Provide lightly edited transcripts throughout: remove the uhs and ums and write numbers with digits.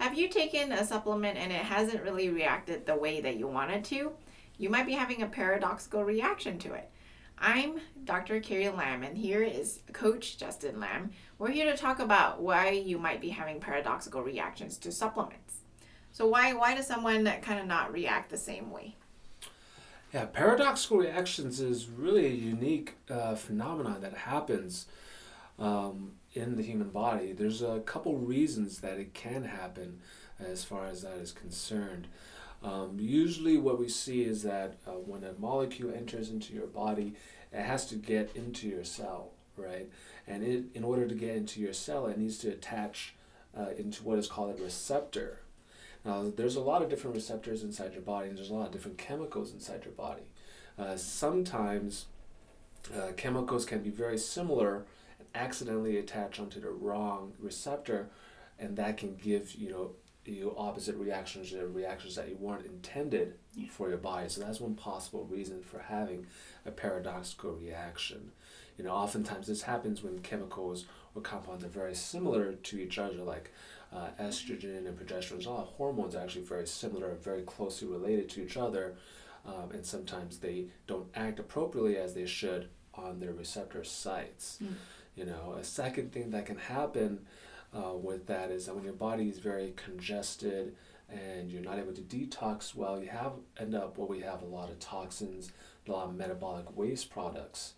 Have you taken a supplement and it hasn't really reacted the way that you wanted to? You might be having a paradoxical reaction to it. I'm Dr. Carrie Lam, and here is Coach Justin Lam. We're here to talk about why you might be having paradoxical reactions to supplements. So why does someone kind of not react the same way? Yeah, paradoxical reactions is really a unique phenomenon that happens in the human body. There's a couple reasons that it can happen as far as that is concerned. Usually what we see is that when a molecule enters into your body, it has to get into your cell, right? And in order to get into your cell, it needs to attach into what is called a receptor. Now, there's a lot of different receptors inside your body, and there's a lot of different chemicals inside your body. Sometimes chemicals can be very similar and accidentally attach onto the wrong receptor, and that can give you opposite reactions or reactions that you weren't intended for your body. So that's one possible reason for having a paradoxical reaction. Oftentimes this happens when chemicals or compounds are very similar to each other, like estrogen and progesterone. A lot of hormones are actually very similar, very closely related to each other, and sometimes they don't act appropriately as they should on their receptor sites. A second thing that can happen with that is that when your body is very congested and you're not able to detox well, we have a lot of toxins, a lot of metabolic waste products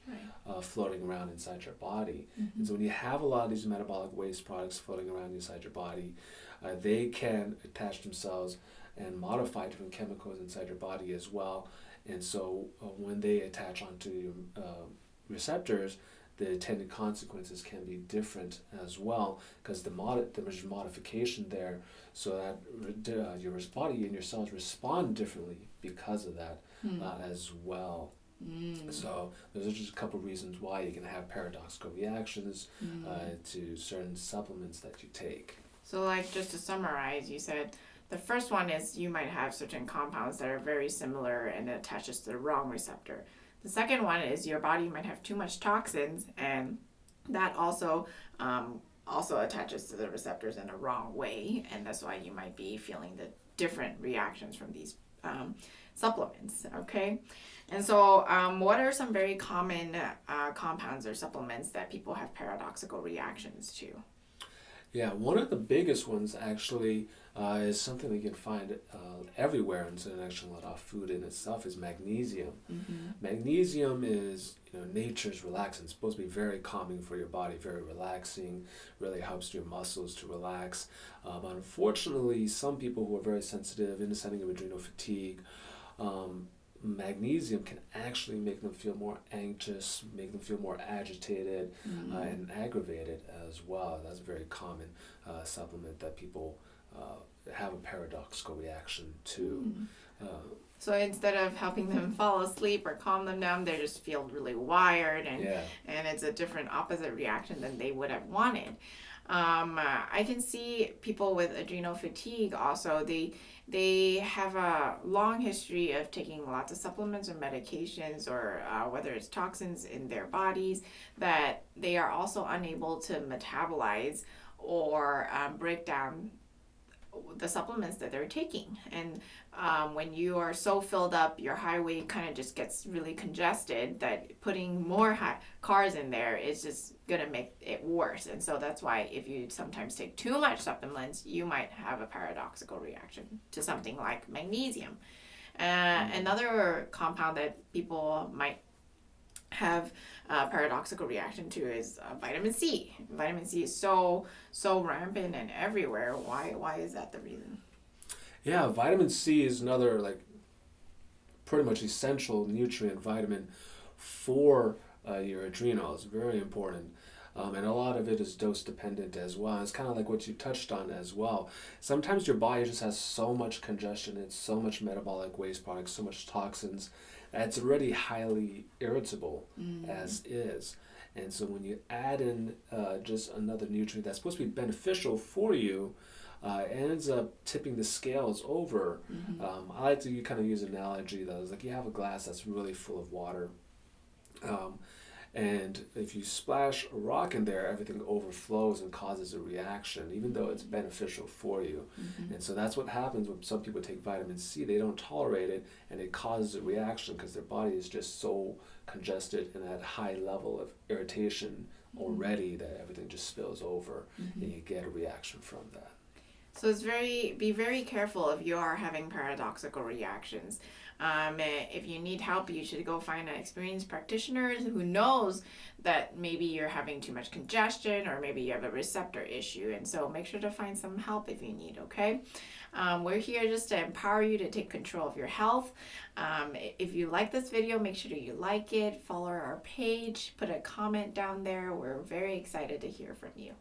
floating around inside your body. Mm-hmm. And so when you have a lot of these metabolic waste products floating around inside your body, they can attach themselves and modify different chemicals inside your body as well. And so when they attach onto your receptors, the intended consequences can be different as well, because there's modification there, so that your body and your cells respond differently because of that as well. So those are just a couple reasons why you can have paradoxical reactions to certain supplements that you take. So like just to summarize, you said the first one is you might have certain compounds that are very similar and it attaches to the wrong receptor. The second one is your body might have too much toxins, and that also attaches to the receptors in a wrong way, and that's why you might be feeling the different reactions from these supplements. Okay, and so what are some very common compounds or supplements that people have paradoxical reactions to? Yeah, one of the biggest ones actually is something that you can find everywhere, and actually a lot of food in itself, is magnesium. Mm-hmm. Magnesium is nature's relaxant. It's supposed to be very calming for your body, very relaxing, really helps your muscles to relax. But unfortunately, some people who are very sensitive in the setting of adrenal fatigue, magnesium can actually make them feel more anxious, make them feel more agitated and aggravated as well. That's a very common supplement that people have a paradoxical reaction to. So instead of helping them fall asleep or calm them down, they just feel really wired, and it's a different opposite reaction than they would have wanted. I can see people with adrenal fatigue also, they have a long history of taking lots of supplements or medications, or whether it's toxins in their bodies, that they are also unable to metabolize or break down the supplements that they're taking. And when you are so filled up, your highway kind of just gets really congested, that putting more cars in there is just going to make it worse. And so that's why if you sometimes take too much supplements, you might have a paradoxical reaction to something like magnesium. Another compound that people might have a paradoxical reaction to is vitamin C. Vitamin C is so rampant and everywhere. Why is that the reason? Yeah, vitamin C is another pretty much essential nutrient vitamin for your adrenals. Very important. And a lot of it is dose dependent as well. It's kind of like what you touched on as well. Sometimes your body just has so much congestion, it's so much metabolic waste products, so much toxins, that it's already highly irritable as is. And so when you add in just another nutrient that's supposed to be beneficial for you, it ends up tipping the scales over. I like to kind of use an analogy that is like you have a glass that's really full of water. And if you splash a rock in there, everything overflows and causes a reaction, even though it's beneficial for you. And so that's what happens when some people take vitamin C. They don't tolerate it, and it causes a reaction because their body is just so congested and at a high level of irritation already that everything just spills over, and you get a reaction from that. So be very careful if you are having paradoxical reactions. If you need help, you should go find an experienced practitioner who knows that maybe you're having too much congestion or maybe you have a receptor issue. And so make sure to find some help if you need, okay? We're here just to empower you to take control of your health. If you like this video, make sure that you like it, follow our page, put a comment down there. We're very excited to hear from you.